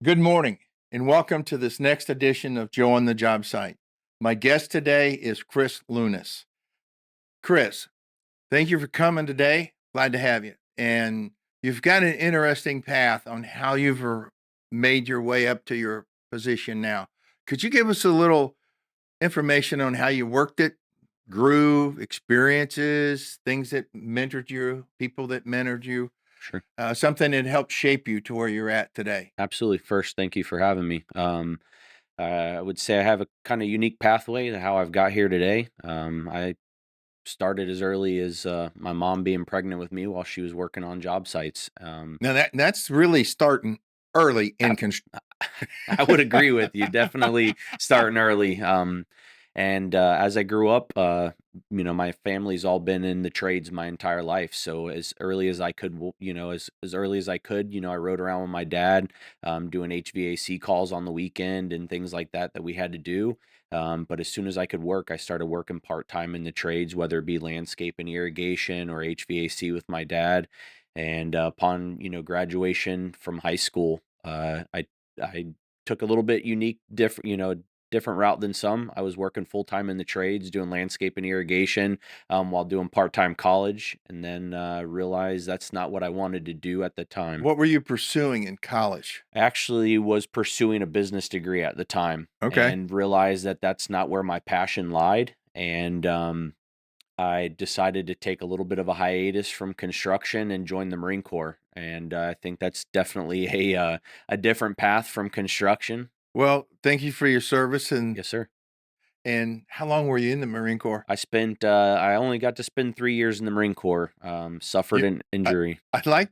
Good morning, and welcome to this next edition of Joe on the Job Site. My guest today is Chris Lonas. Chris, thank you for coming today. Glad to have you. And you've got an interesting path on how made your way up to your position now. Could you give us a little information on how you worked it, grew, experiences, things that mentored you, people that mentored you, Sure. something that helped shape you to where you're at today? Absolutely. First, thank you for having me. I would say I have a kind of unique pathway to how I've got here today. I started as early as my mom being pregnant with me while she was working on job sites. Now that's really starting early in Ab- I would agree with you. Definitely starting early. And as I grew up, my family's all been in the trades my entire life. So as early as I could, as early as I could, I rode around with my dad, doing HVAC calls on the weekend and things like that we had to do. But as soon as I could work, I started working part time in the trades, whether it be landscape and irrigation or HVAC with my dad. And upon graduation from high school, I took a little bit different route than some. I was working full time in the trades, doing landscape and irrigation, while doing part time college, and then realized that's not what I wanted to do at the time. What were you pursuing in college? I actually was pursuing a business degree at the time, Okay. and realized that that's not where my passion lied. And I decided to take a little bit of a hiatus from construction and join the Marine Corps. And I think that's definitely a different path from construction. Well, thank you for your service Yes, sir. and how long were you in the Marine Corps? I only got to spend 3 years in the Marine Corps. Suffered You an I injury. I like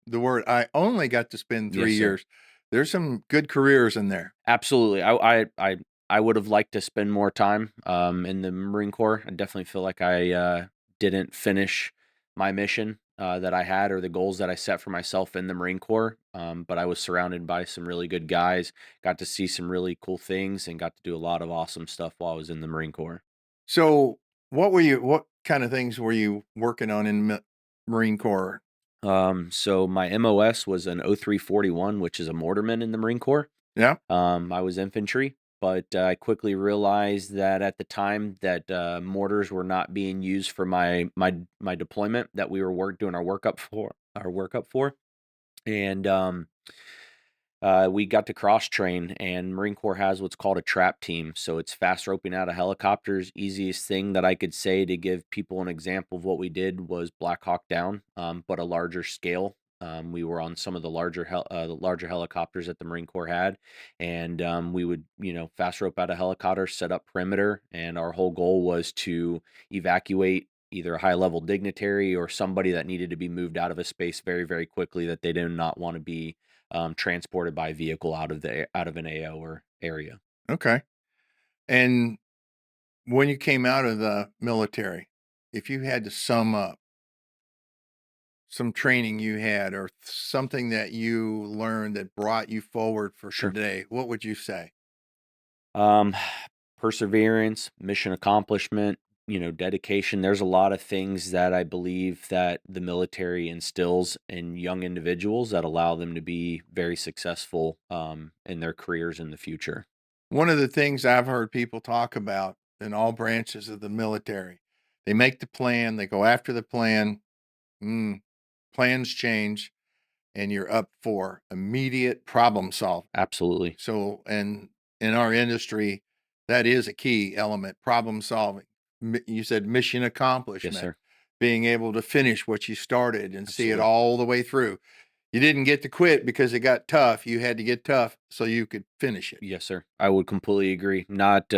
the word I only got to spend 3 Yes, sir. years. There's some good careers in there. Absolutely. I would have liked to spend more time in the Marine Corps. I definitely feel like I didn't finish my mission that I had or the goals that I set for myself in the Marine Corps. But I was surrounded by some really good guys, got to see some really cool things, and got to do a lot of awesome stuff while I was in the Marine Corps. So, what kind of things were you working on in Marine Corps? So my MOS was an 0341, which is a mortarman in the Marine Corps. Yeah? I was infantry, but I quickly realized that at the time that mortars were not being used for my deployment that we were doing our workup for, and we got to cross train. And Marine Corps has what's called a trap team, so it's fast roping out of helicopters. Easiest thing that I could say to give people an example of what we did was Black Hawk Down, but a larger scale. We were on some of the larger helicopters that the Marine Corps had, and we would, fast rope out a helicopter, set up perimeter, and our whole goal was to evacuate either a high level dignitary or somebody that needed to be moved out of a space very, very quickly that they did not want to be transported by vehicle out of an AO or area. Okay. And when you came out of the military, if you had to sum up some training you had or something that you learned that brought you forward for Sure. today, what would you say? Um, Perseverance, mission accomplishment, dedication. There's a lot of things that I believe that the military instills in young individuals that allow them to be very successful in their careers in the future. One of the things I've heard people talk about in all branches of the military, they make the plan, they go after the plan, mm, plans change, and you're up for immediate problem solving. Absolutely. So, and in our industry, that is a key element, problem solving. You said mission Yes, accomplishment, sir. being able to finish what you started and see it Absolutely. all the way through. You didn't get to quit because it got tough. You had to get tough so you could finish it. Yes, sir. I would completely agree. Not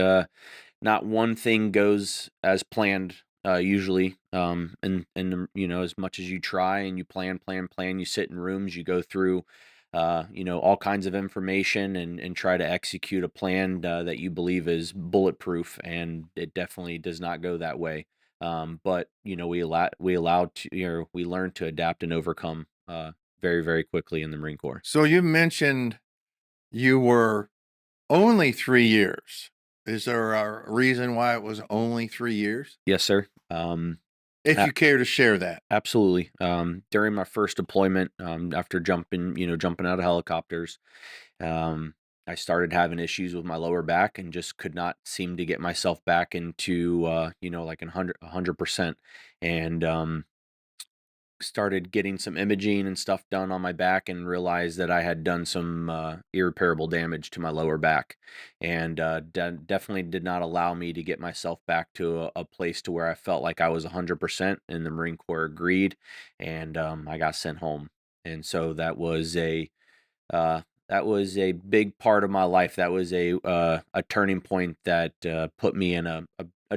one thing goes as planned, usually. And as much as you try and you plan, you sit in rooms, you go through, all kinds of information and try to execute a plan that you believe is bulletproof, and it definitely does not go that way. But we learn to adapt and overcome very, very quickly in the Marine Corps. So you mentioned you were only 3 years. Is there a reason why it was only 3 years? Yes, sir. If you care to share that. Absolutely. During my first deployment, after jumping out of helicopters, Um, I started having issues with my lower back and just could not seem to get myself back into, like 100%. And started getting some imaging and stuff done on my back and realized that I had done some irreparable damage to my lower back, and definitely did not allow me to get myself back to a place to where I felt like I was 100%. And the Marine Corps agreed, and I got sent home. And so uh, that was a big part of my life. That was a turning point that put me in a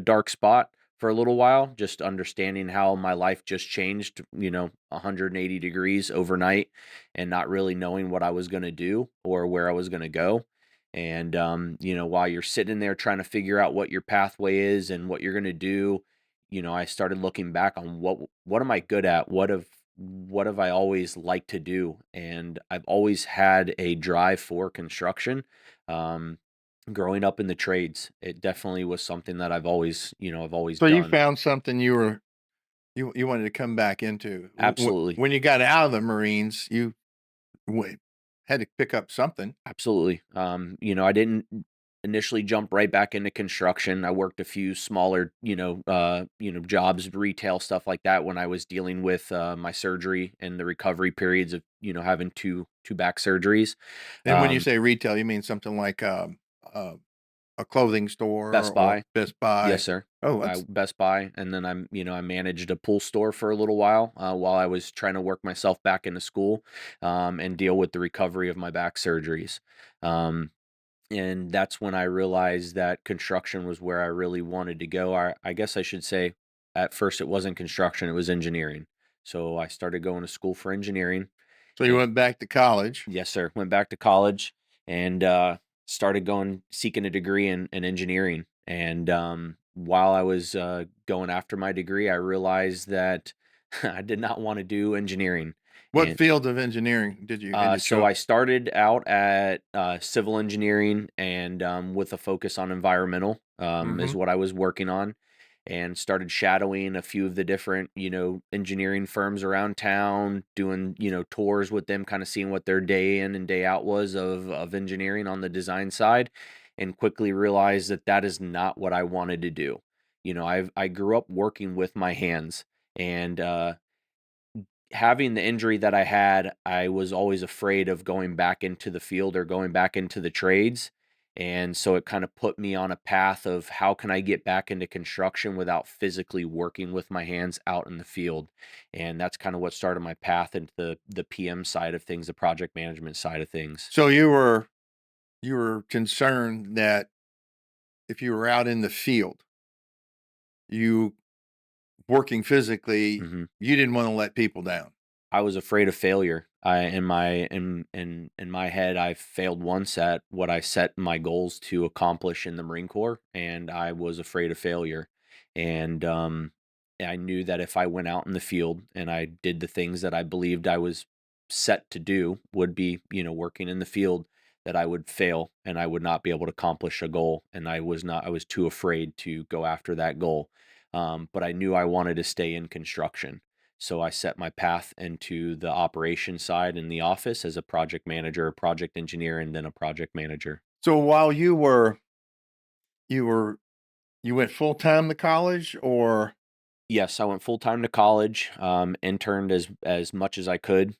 dark spot for a little while. Just understanding how my life just changed, 180 degrees overnight, and not really knowing what I was going to do or where I was going to go. And while you're sitting there trying to figure out what your pathway is and what you're going to do, I started looking back on what am I good at? What have I always liked to do? And I've always had a drive for construction. Um, Growing up in the trades, it definitely was something that I've always So you done. found something you wanted to come back into. Absolutely. When you got out of the Marines, you w had to pick up something. Absolutely. I didn't initially jump right back into construction. I worked a few smaller, jobs, retail stuff like that when I was dealing with my surgery and the recovery periods of, having two back surgeries. And when you Um, say retail, you mean something like, a clothing store Best or Buy. Best Yes, Buy. sir. Oh, I that's Best Buy, and then I managed a pool store for a little while I was trying to work myself back into school, and deal with the recovery of my back surgeries. Um, and that's when I realized that construction was where I really wanted to go. I guess I should say, at first it wasn't construction; it was engineering. So I started going to school for engineering. so you went back to college. Yes, sir. Went back to college and started going seeking a degree in engineering. And while I was going after my degree, I realized that I did not want to do engineering. What field of engineering did you had you So chose? I started out at civil engineering, and with a focus on environmental is Mhm. what I was working on, and started shadowing a few of the different engineering firms around town, doing tours with them, kind of seeing what their day in and day out was of engineering on the design side, and quickly realized that that is not what I wanted to do. I grew up working with my hands, and having the injury that I had, I was always afraid of going back into the field or going back into the trades. And so it kind of put me on a path of how can I get back into construction without physically working with my hands out in the field. And that's kind of what started my path into the PM side of things, the project management side of things. So you were concerned that if you were out in the field, you working physically, Mhm. you didn't wanna let people down. I was afraid of failure. I in my head, I failed once at what I set my goals to accomplish in the Marine Corps, and I was afraid of failure. And I knew that if I went out in the field and I did the things that I believed I was set to do, would be working in the field, that I would fail and I would not be able to accomplish a goal. And I was not. I was too afraid to go after that goal. But I knew I wanted to stay in construction, so I set my path into the operation side in the office as a project manager, a project engineer, and then a project manager. So while you were you went full-time to college or Yes, I went full time to college, interned as much as I could,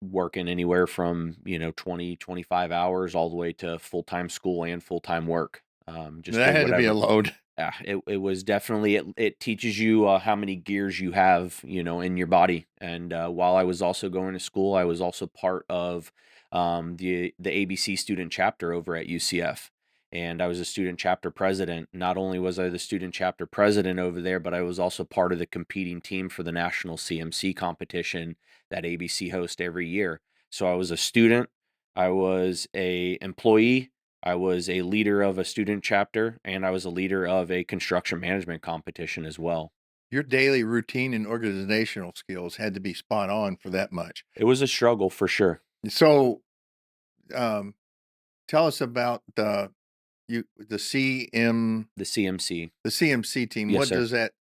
working anywhere from 20 to 25 hours all the way to full time school and full time work. Just that did had to be a whatever. load. Yeah, it was definitely, it teaches you how many gears you have, in your body. And while I was also going to school, I was also part of the ABC student chapter over at UCF. And I was a student chapter president. Not only was I the student chapter president over there, but I was also part of the competing team for the national CMC competition that ABC hosts every year. So I was a student, I was a employee, I was a leader of a student chapter, and I was a leader of a construction management competition as well. Your daily routine and organizational skills had to be spot on for that much. It was a struggle for sure. So, um, tell us about the The CMC. CMC team. Yes, What sir. does that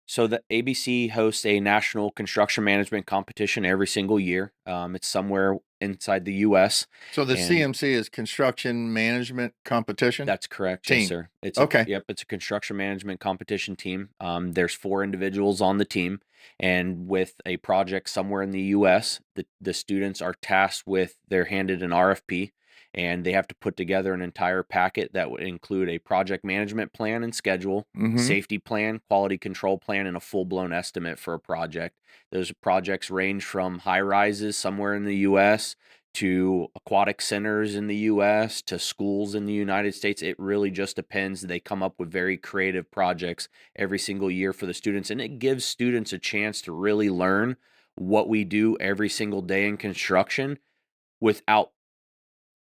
So the ABC hosts a national construction management competition every single year. It's somewhere inside the U.S. So the And CMC is construction management competition that's correct. Yes, team. sir. Okay. It's a construction management competition team. There's 4 individuals on the team, and with a project somewhere in the U.S., the students are tasked with they're handed an RFP, and they have to put together an entire packet that would include a project management plan and schedule, Mm-hmm. safety plan, quality control plan, and a full-blown estimate for a project. Those projects range from high rises somewhere in the U.S. to aquatic centers in the US, to schools in the United States. It really just depends. They come up with very creative projects every single year for the students, and it gives students a chance to really learn what we do every single day in construction without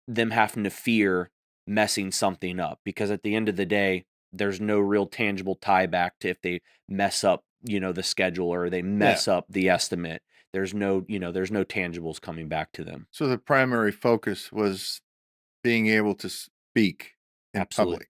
them having to fear messing something up. Because at the end of the day, there's no real tangible tie back to if they mess up, the schedule, or they Yeah. mess up the estimate. There's no tangibles coming back to them. So the primary focus was being able to speak in Absolutely. public.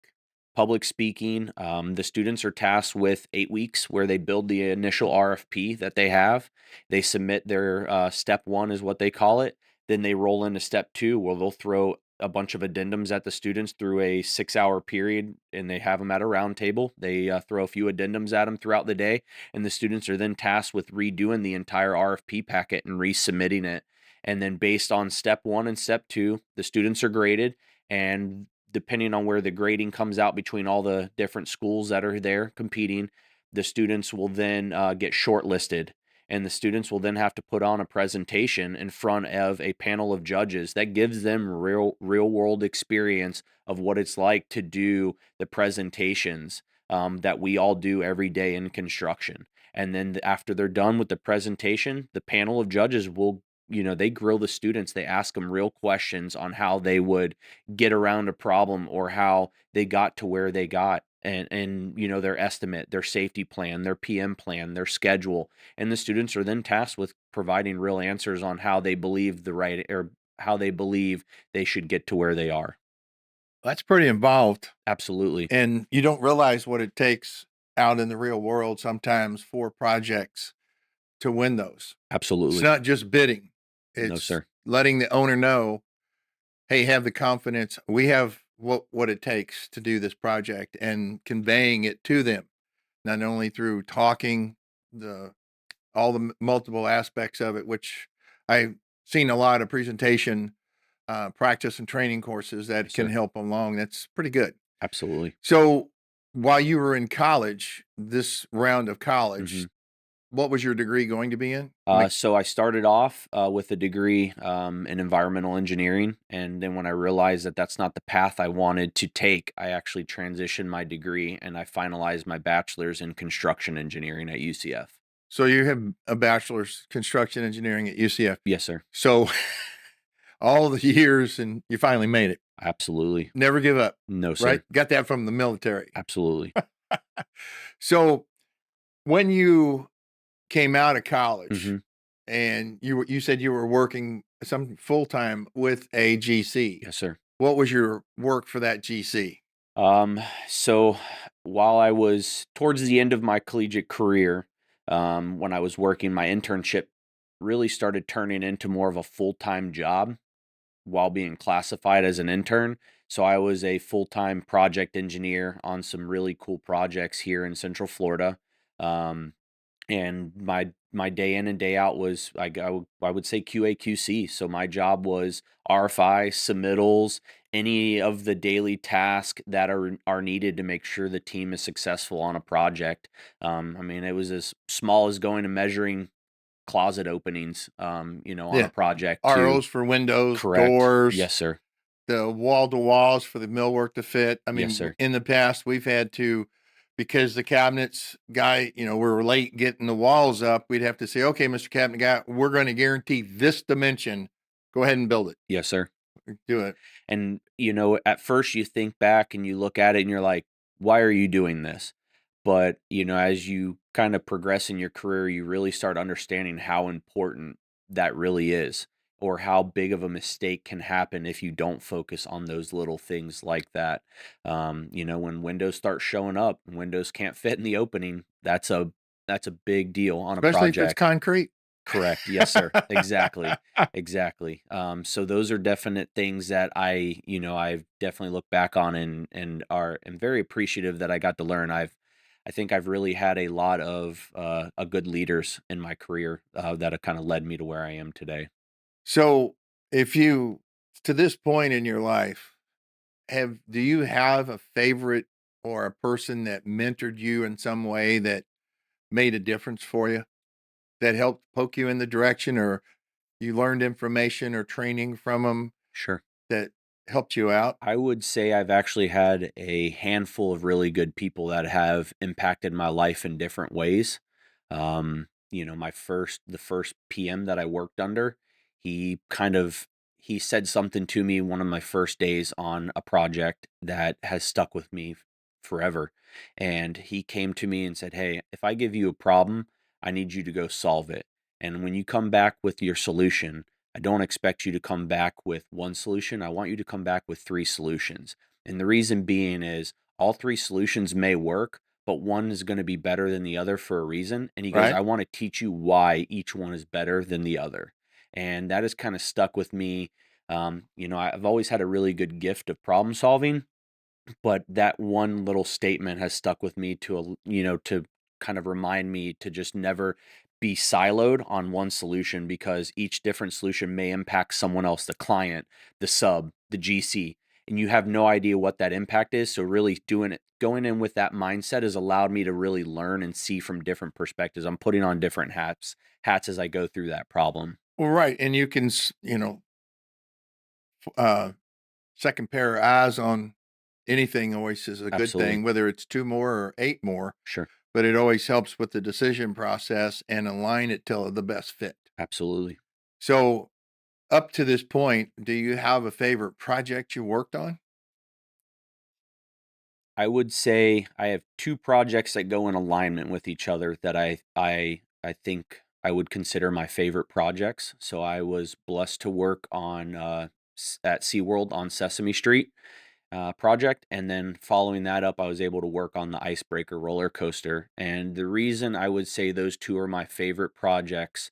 Public speaking. The students are tasked with 8 weeks where they build the initial RFP that they have. They submit their step one, is what they call it. Then they roll into step two, where they'll throw a bunch of addendums at the students through a 6 hour period, and they have them at a round table. They throw a few addendums at them throughout the day, and the students are then tasked with redoing the entire RFP packet and resubmitting it. And then, based on step one and step two, the students are graded, and depending on where the grading comes out between all the different schools that are there competing, the students will then get shortlisted. And the students will then have to put on a presentation in front of a panel of judges that gives them real world experience of what it's like to do the presentations that we all do every day in construction. And then after they're done with the presentation, the panel of judges will, they grill the students. They ask them real questions on how they would get around a problem, or how they got to where they got, and their estimate, their safety plan, their PM plan, their schedule. And the students are then tasked with providing real answers on how they believe how they believe they should get to where they are. That's pretty involved, Absolutely. and you don't realize what it takes out in the real world sometimes for projects to win those. It's Absolutely. not just bidding. No, It's sir. letting the owner know, hey, have the confidence. We have what it takes to do this project, and conveying it to them, not only through talking the all the multiple aspects of it, which I've seen a lot of presentation, practice and training courses that Yes, can sir. help along. That's pretty good. Absolutely. So while you were in college, this round of hmm college, what was your degree going to be in? So I started off with a degree in environmental engineering, and then when I realized that that's not the path I wanted to take, I actually transitioned my degree and I finalized my bachelor's in construction engineering at UCF. So you have a bachelor's construction engineering at UCF. Yes, sir. So all the years and you finally made it. Absolutely. Never give up, No, right? sir. Got that from the military. Absolutely. So when you came out of college hmm and you said you were working some full time with a GC. Yes, sir. What was your work for that GC? So while I was towards the end of my collegiate career, when I was working, my internship really started turning into more of a full-time job while being classified as an intern. So I was a full-time project engineer on some really cool projects here in Central Florida. Um, and my day in and day out was I would say QA/QC. So my job was RFI submittals, any of the daily tasks that are needed to make sure the team is successful on a project. I mean, it was as small as going and measuring closet openings, on a Yeah. project. To ROs for windows, correct. doors, Yes, sir. the wall to walls for the millwork to fit. I Yes, mean, sir. in the past, we've had to, because the cabinets guy, we were late getting the walls up. We'd have to say, okay, Mr. Cabinet guy, we're going to guarantee this dimension. Go ahead and build it. Yes, sir. Do it. And, at first you think back and you look at it and you're like, why are you doing this? But, as you kind of progress in your career, you really start understanding how important that really is, or how big of a mistake can happen if you don't focus on those little things like that. When windows start showing up and windows can't fit in the opening, that's a big deal on a Especially if it's project. concrete. Correct. Yes, sir. Exactly. Exactly. So those are definite things that I've definitely looked back on and am very appreciative that I got to learn. I think I've really had a lot of a good leaders in my career that have kind of led me to where I am today. So, if you to this point in your life, have do you have a favorite or a person that mentored you in some way that made a difference for you? That helped poke you in the direction, or you learned information or training from them Sure. that helped you out? I would say I've actually had a handful of really good people that have impacted my life in different ways. The first PM that I worked under, he kind of he said something to me one of my first days on a project that has stuck with me forever. And he came to me and said, "Hey, if I give you a problem, I need you to go solve it. And when you come back with your solution, I don't expect you to come back with one solution. I want you to come back with three solutions. And the reason being is all three solutions may work, but one is going to be better than the other for a reason." And he goes, Right? "I want to teach you why each one is better than the other." And that has kind of stuck with me. I've always had a really good gift of problem solving, but that one little statement has stuck with me to kind of remind me to just never be siloed on one solution, because each different solution may impact someone else, the client, the sub, the GC, and you have no idea what that impact is. So really going in with that mindset has allowed me to really learn and see from different perspectives. I'm putting on different hats as I go through that problem. Well, right, and you can, uh, second pair of eyes on anything always is a good Absolutely. thing, whether it's 2 more or 8 more, Sure. but it always helps with the decision process and align it to the best fit. Absolutely. So, up to this point, do you have a favorite project you worked on? I would say I have 2 projects that go in alignment with each other that I think I would consider my favorite projects. So I was blessed to work on at SeaWorld on Sesame Street project, and then following that up, I was able to work on the Icebreaker roller coaster. And the reason I would say those 2 are my favorite projects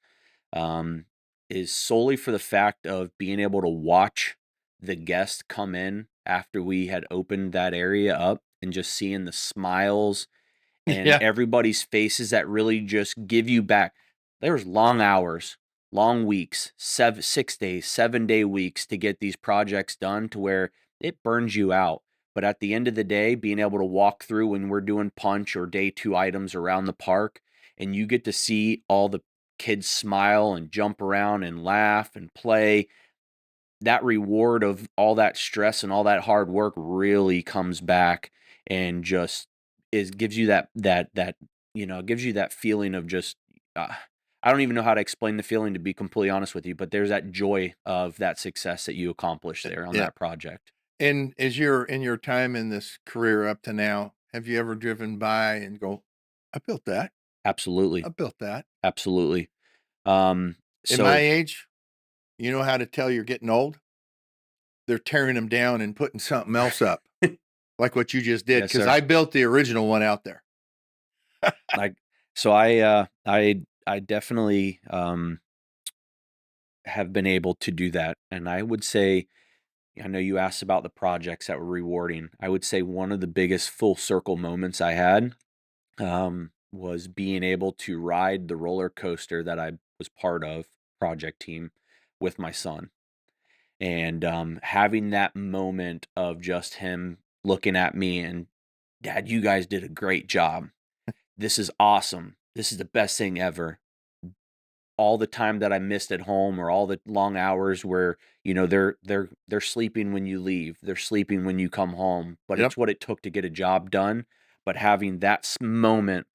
um, is solely for the fact of being able to watch the guests come in after we had opened that area up and just seeing the smiles and Yeah. everybody's faces that really just give you back. There's long hours, long weeks, 6 days, 7 day weeks to get these projects done to where it burns you out. But at the end of the day, being able to walk through when we're doing punch or day two items around the park, and you get to see all the kids smile and jump around and laugh and play, that reward of all that stress and all that hard work really comes back and just is gives you that gives you that feeling of just uh, I don't even know how to explain the feeling, to be completely honest with you, but there's that joy of that success that you accomplished there on Yeah. that project. And as you're in your time in this career up to now, have you ever driven by and go, "I built that. I Absolutely. built that." Absolutely. Um, In my so age, you know how to tell you're getting old? They're tearing them down and putting something else up, like what you just did, yes, because sir. I built the original one out there. Like so I definitely have been able to do that. And I would say, I know you asked about the projects that were rewarding. I would say one of the biggest full circle moments I had was being able to ride the roller coaster that I was part of, project team, with my son. And having that moment of just him looking at me and, "Dad, you guys did a great job. This is awesome. This is the best thing ever." All the time that I missed at home, or all the long hours where, they're sleeping when you leave, they're sleeping when you come home, but Yep. it's what it took to get a job done. But having that moment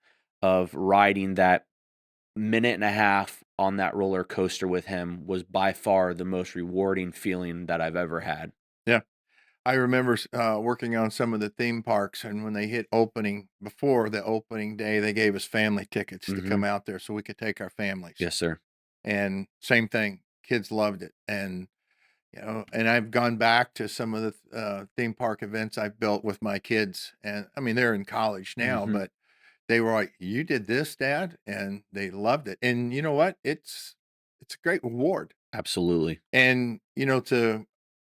of riding that minute and a half on that roller coaster with him was by far the most rewarding feeling that I've ever had. Yeah. I remember working on some of the theme parks, and when they hit opening, before the opening day, they gave us family tickets to come Mhm. out there so we could take our families. Yes, sir. And same thing, kids loved it. And I've gone back to some of the theme park events I've built with my kids. And I mean, they're in college now, Mhm. but they were like, "You did this, Dad?" And they loved it. And you know what? It's a great reward. Absolutely. And,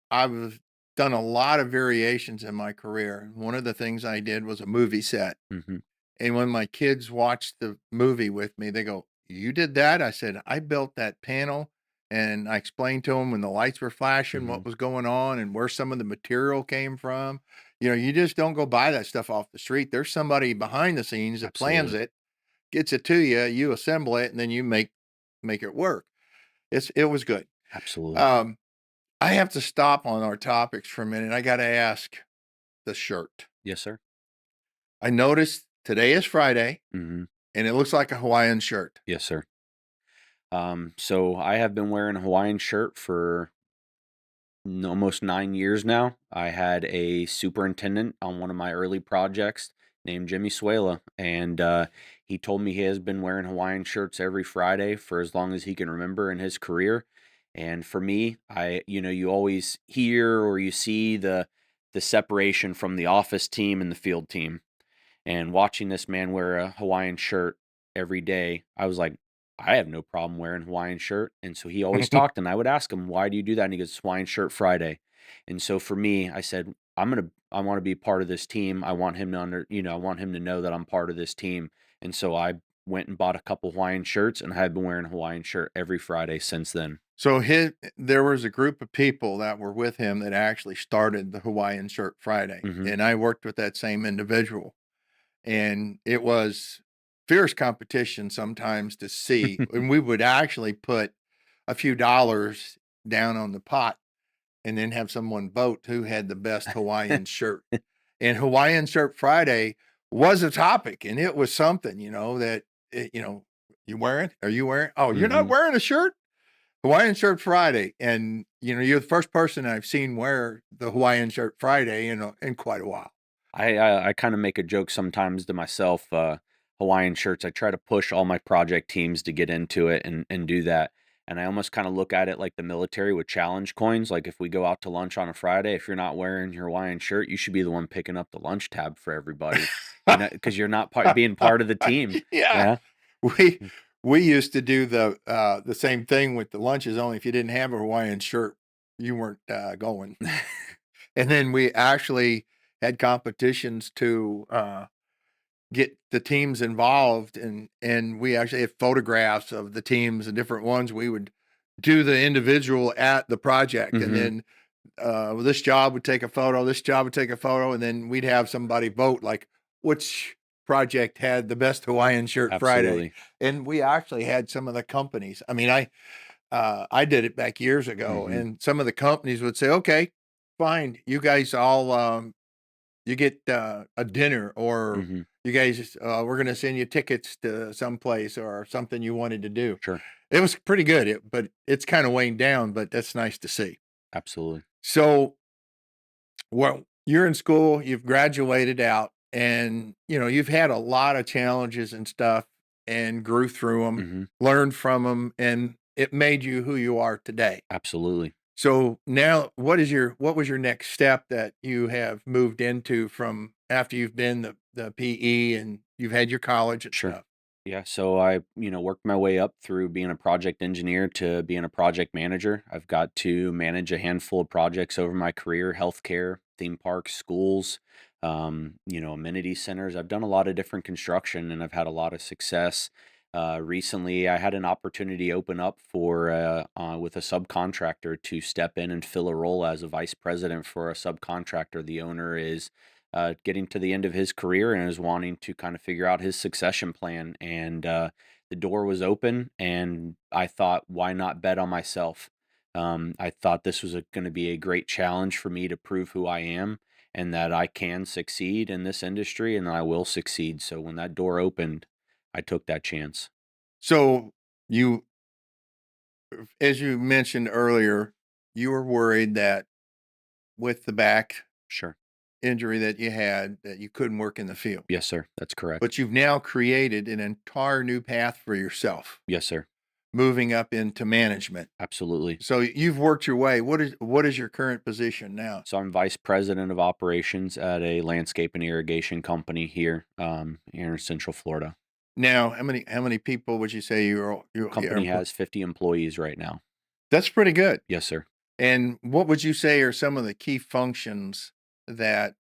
I've done a lot of variations in my career. One of the things I did was a movie set. Mhm. And when my kids watched the movie with me, they go, "You did that?" I said, "I built that panel." And I explained to them when the lights were flashing, what Mhm. was going on and where some of the material came from. You just don't go buy that stuff off the street. There's somebody behind the scenes that plans Absolutely. it, gets it to you, you assemble it, and then you make it work. It was good. Absolutely. Um, I have to stop on our topics for a minute. I got to ask the shirt. Yes, sir. I noticed today is Friday Mhm. and it looks like a Hawaiian shirt. Yes, sir. So I have been wearing a Hawaiian shirt for almost 9 years now. I had a superintendent on one of my early projects named Jimmy Suela, and he told me he has been wearing Hawaiian shirts every Friday for as long as he can remember in his career. And for me, you always hear or you see the separation from the office team and the field team. And watching this man wear a Hawaiian shirt every day, I was like, I have no problem wearing a Hawaiian shirt. And so he always talked, and I would ask him, why do you do that? And he goes, Hawaiian shirt Friday. And so for me, I said, I want to be part of this team. I want him to I want him to know that I'm part of this team. And so I went and bought a couple Hawaiian shirts, and I have been wearing a Hawaiian shirt every Friday since then. So there was a group of people that were with him that actually started the Hawaiian Shirt Friday, Hmm. and I worked with that same individual, and it was fierce competition sometimes to see, and we would actually put a few dollars down on the pot and then have someone vote who had the best Hawaiian shirt. And Hawaiian Shirt Friday was a topic, and it was something, that, "You wearing? Are you wearing? Oh, you're not Hmm. wearing a shirt? Hawaiian Shirt Friday." And, you're the first person I've seen wear the Hawaiian Shirt Friday in quite a while. I kind of make a joke sometimes to myself. Hawaiian shirts. I try to push all my project teams to get into it and do that. And I almost kind of look at it like the military with challenge coins. Like if we go out to lunch on a Friday, if you're not wearing your Hawaiian shirt, you should be the one picking up the lunch tab for everybody. Because you're not being part of the team. Yeah. Yeah. We we used to do the same thing with the lunches, only if you didn't have a Hawaiian shirt, you weren't, going. And then we actually had competitions to, get the teams involved, and we actually had photographs of the teams and different ones. We would do the individual at the project, and Hmm. then, this job would take a photo, this job would take a photo, and then we'd have somebody vote, like, which project had the best Hawaiian Shirt Friday. Absolutely. And we actually had some of the companies. I mean, I did it back years ago, Hmm. and some of the companies would say, "Okay, fine, you guys all, you get, a dinner, or Hmm. you guys, we're gonna send you tickets to someplace or something you wanted to do." Sure. It was pretty good, but it's kinda weighing down, but that's nice to see. Absolutely. So, well, you're in school, you've graduated out, and, you've had a lot of challenges and stuff and grew through them, Hmm. learned from them, and it made you who you are today. Absolutely. So now what was your next step that you have moved into from after you've been the PE and you've had your college and Sure. stuff? Yeah, so I, worked my way up through being a project engineer to being a project manager. I've got to manage a handful of projects over my career, healthcare, theme parks, schools, amenity centers. I've done a lot of different construction and I've had a lot of success. Recently, I had an opportunity open up with a subcontractor to step in and fill a role as a vice president for a subcontractor. The owner is getting to the end of his career and is wanting to kind of figure out his succession plan. And the door was open, and I thought, why not bet on myself? I thought this was going to be a great challenge for me to prove who I am and that I can succeed in this industry and that I will succeed. So when that door opened, I took that chance. So you as you mentioned earlier, you were worried that with the back Sure. injury that you had, that you couldn't work in the field. Yes, sir. That's correct. But you've now created an entire new path for yourself. Yes, sir. moving up into management. Absolutely. So you've worked your way. What is your current position now? So I'm vice president of operations at a landscape and irrigation company here, here in Central Florida. Now, how many people would you say you Company has 50 employees right now. That's pretty good. Yes, sir. And what would you say are some of the key functions that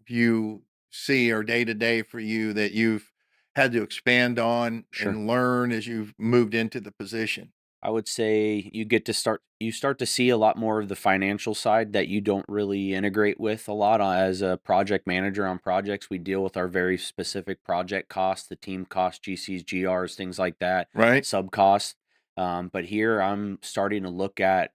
you see are day to day for you that you've had to expand on Sure. and learn as you've moved into the position? I would say you start to see a lot more of the financial side that you don't really integrate with a lot as a project manager on projects. We deal with our very specific project costs, the team costs, GCs, GRs, things like that, Right? sub costs. But here I'm starting to look at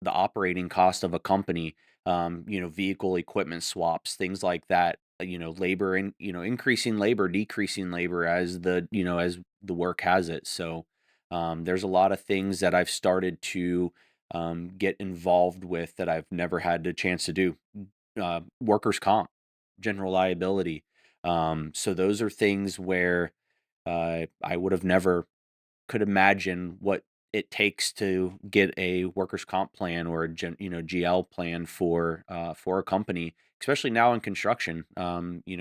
the operating cost of a company, vehicle equipment swaps, things like that, labor and, increasing labor, decreasing labor as as the work has it. So, there's a lot of things that I've started to, get involved with that I've never had the chance to do. Workers' comp, general liability. So those are things where, I would have never could imagine what it takes to get a workers' comp plan or a GL plan for a company, especially now in construction.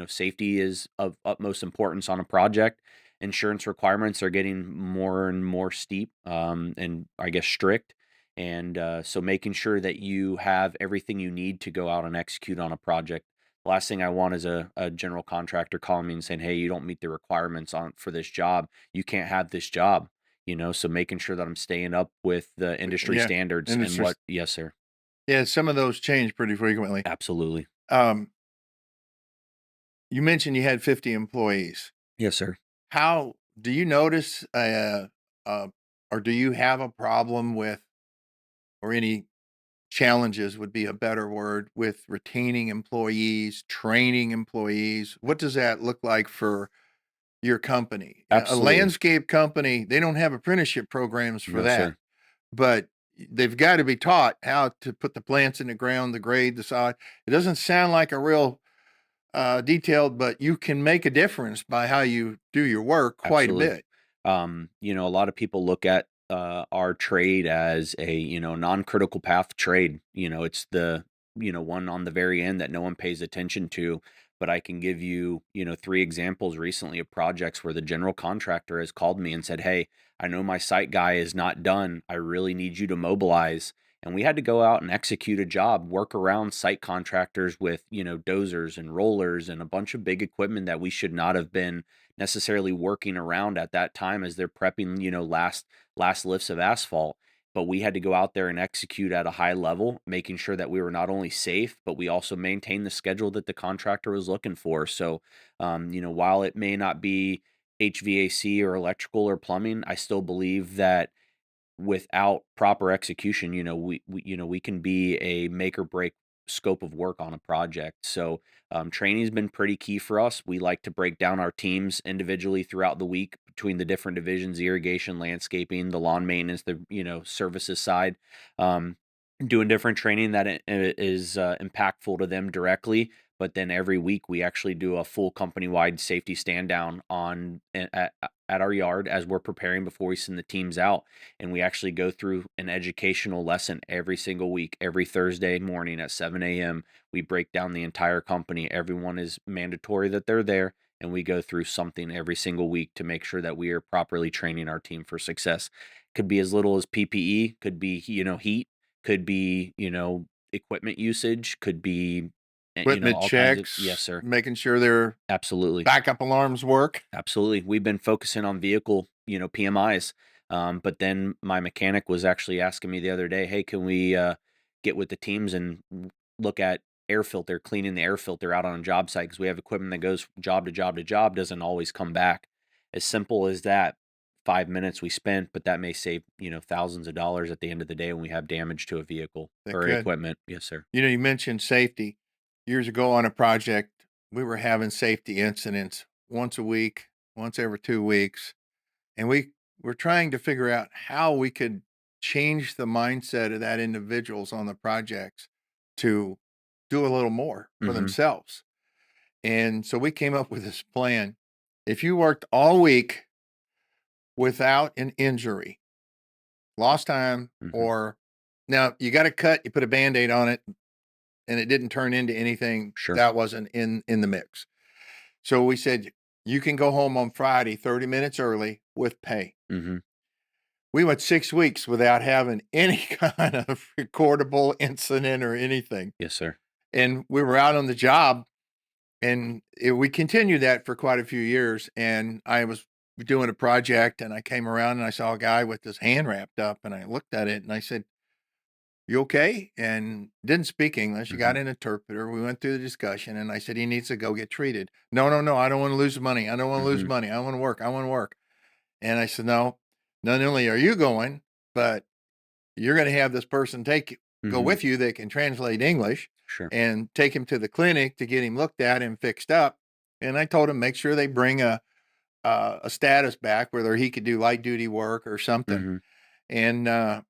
Safety is of utmost importance on a project. Insurance requirements are getting more and more steep, and I guess strict. And so making sure that you have everything you need to go out and execute on a project. Last thing I want is a general contractor calling me and saying, "Hey, you don't meet the requirements on for this job. You can't have this job." So making sure that I'm staying up with the industry Yeah. standards And and it's just, what yes, sir. yeah, some of those change pretty frequently. Absolutely. Um, you mentioned you had 50 employees. Yes, sir. How do you notice, uh, or do you have a problem with, or any challenges would be a better word, with retaining employees, training employees? What does that look like for your company? A Absolutely. landscape company, they don't have apprenticeship programs for No, that, sir. but they've got to be taught how to put the plants in the ground, the grade, the sod. It doesn't sound like a real detailed, but you can make a difference by how you do your work quite a Absolutely. bit. A lot of people look at our trade as a, non-critical path trade. It's the, one on the very end that no one pays attention to. But I can give you, three examples recently of projects where the general contractor has called me and said, "Hey, I know my site guy is not done. I really need you to mobilize." And we had to go out and execute a job, work around site contractors with, dozers and rollers and a bunch of big equipment that we should not have been necessarily working around at that time as they're prepping, last lifts of asphalt. But we had to go out there and execute at a high level, making sure that we were not only safe, but we also maintained the schedule that the contractor was looking for. So, while it may not be HVAC or electrical or plumbing, I still believe that without proper execution, we can be a make or break scope of work on a project. So training has been pretty key for us. We like to break down our teams individually throughout the week between the different divisions: irrigation, landscaping, the lawn maintenance, the services side. Um, Doing different training that is impactful to them directly. But then every week we actually do a full company wide safety stand down at our yard as we're preparing before we send the teams out, and we actually go through an educational lesson every single week. Every Thursday morning at 7 a.m., we break down the entire company. Everyone is mandatory that they're there, and we go through something every single week to make sure that we are properly training our team for success. Could be as little as PPE, could be, heat, could be, equipment usage, could be, Equipment all kinds of, yes, checks, sir. making sure their Absolutely. backup alarms work. Absolutely. We've been focusing on vehicle, PMIs. But then my mechanic was actually asking me the other day, "Hey, can we get with the teams and look at air filter, cleaning the air filter out on a job site? Because we have equipment that goes job to job to job, doesn't always come back." As simple as that, 5 minutes we spent, but that may save, thousands of dollars at the end of the day when we have damage to a vehicle That or could. equipment. Yes, sir. You mentioned safety. Years ago on a project, we were having safety incidents once a week, once every 2 weeks, and we were trying to figure out how we could change the mindset of that individuals on the projects to do a little more for Mm-hmm. themselves. And so we came up with this plan. If you worked all week without an injury, lost time, Mhm. or now you got a cut, you put a Band-Aid on it, and it didn't turn into anything Sure. that wasn't in the mix. So we said, you can go home on Friday 30 minutes early with pay. Mhm. We went 6 weeks without having any kind of recordable incident or anything. Yes, sir. And we were out on the job, and we continued that for quite a few years. And I was doing a project, and I came around and I saw a guy with his hand wrapped up, and I looked at it and I said, "You okay?" And didn't speak English. He got Mhm. an interpreter. We went through the discussion, and I said, "He needs to go get treated." "No, no, no. I don't want to lose money. I don't want to lose Mhm. money. I want to work. I want to work." And I said, "No, not only are you going, but you're going to have this person go Mhm. with you that can translate English, Sure. and take him to the clinic to get him looked at and fixed up." And I told him, make sure they bring a status back, whether he could do light duty work or something. Mhm. And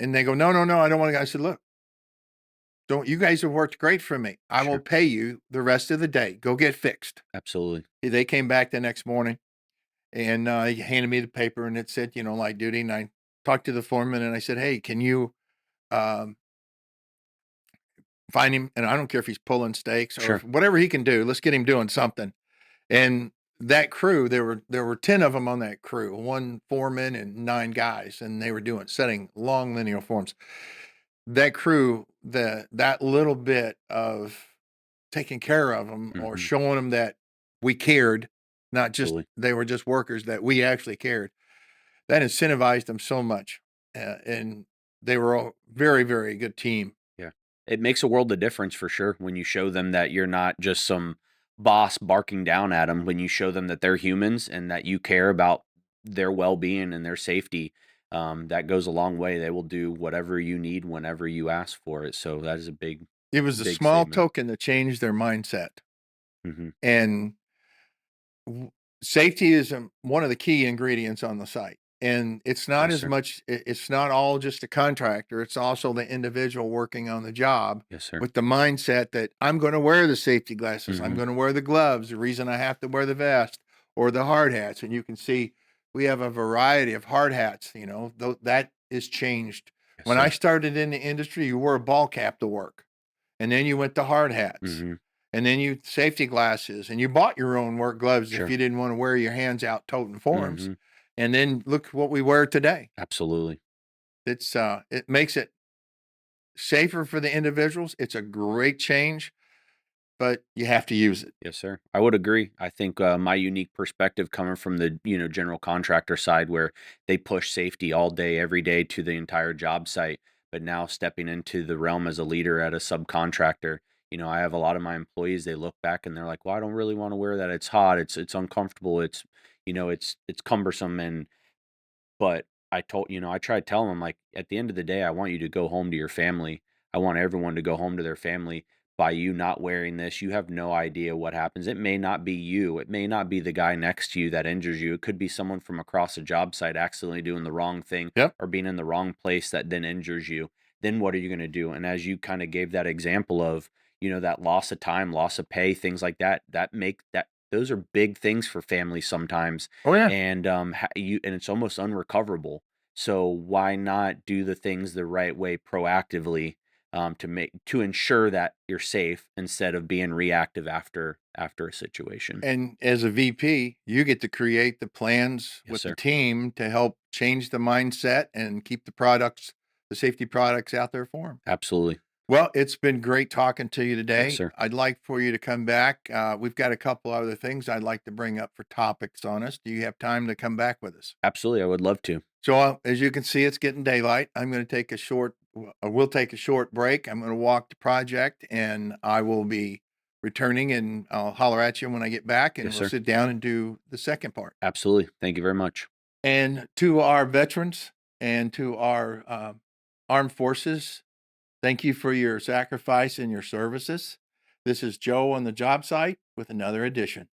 and they go, "No, no, no, I don't want to go." I said, "Look, don't, you guys have worked great for me. I will Sure. pay you the rest of the day. Go get fixed." Absolutely. They came back the next morning, and he handed me the paper, and it said, light duty. And I talked to the foreman, and I said, "Hey, can you um, find him? And I don't care if he's pulling stakes or Sure. whatever he can do. Let's get him doing something." And that crew, there were 10 of them on that crew, one foreman and 9 guys, and they were setting long linear forms. That crew, that little bit of taking care of them or Mhm. showing them that we cared, not just Absolutely. they were just workers, that we actually cared, that incentivized them so much. And they were all very, very good team. Yeah. It makes a world of difference for sure when you show them that you're not just some boss barking down at them, when you show them that they're humans and that you care about their well-being and their safety. That goes a long way. They will do whatever you need whenever you ask for it. So that is a big, It was a big small statement. token that changed their mindset. Hmm. And W safety is, one of the key ingredients on the site, and it's not Yes, as sir. much it's not all just a contractor, it's also the individual working on the job Yes, sir. with the mindset that, "I'm gonna wear the safety glasses, I'm Hmm. gonna wear the gloves, the reason I have to wear the vest or the hard hats." And you can see we have a variety of hard hats, though that is changed. Yes, When I sir. started in the industry, you wore a ball cap to work. And then you went to hard hats, Hmm. and then you safety glasses, and you bought your own work gloves if Sure. you didn't wanna wear your hands out toting forms. Hmm. And then look what we wear today. Absolutely. It makes it safer for the individuals. It's a great change, but you have to use it. Yes, sir. I would agree. I think my unique perspective coming from the general contractor side, where they push safety all day, every day to the entire job site, but now stepping into the realm as a leader at a subcontractor, I have a lot of my employees. They look back and they're like, "Well, I don't really want to wear that. It's hot. It's uncomfortable. It's cumbersome." And but I tried telling them, like, at the end of the day, I want you to go home to your family. I want everyone to go home to their family. By you not wearing this, you have no idea what happens. It may not be you. It may not be the guy next to you that injures you. It could be someone from across a job site accidentally doing the wrong thing Yep. or being in the wrong place that then injures you. Then what are you going to do? And as you kind of gave that example of, that loss of time, loss of pay, things like that, those are big things for families sometimes, Oh, yeah. and it's almost unrecoverable. So why not do the things the right way proactively, to ensure that you're safe instead of being reactive after a situation. And as a VP, you get to create the plans Yes, with the sir. team to help change the mindset and keep the safety products out there for them. Absolutely. Well, it's been great talking to you Yes, today. sir. I'd like for you to come back. We've got a couple other things I'd like to bring up for topics on us. Do you have time to come back with us? Absolutely. I would love to. So, as you can see, it's getting daylight. I'm going to take a short, we'll take a short break. I'm going to walk the project, and I will be returning, and I'll holler at you when I get back, and Yes, we'll sir. sit down and do the second part. Absolutely. Thank you very much. And to our veterans and to our armed forces, thank you for your sacrifice and your services. This is Joe on the job site with another edition.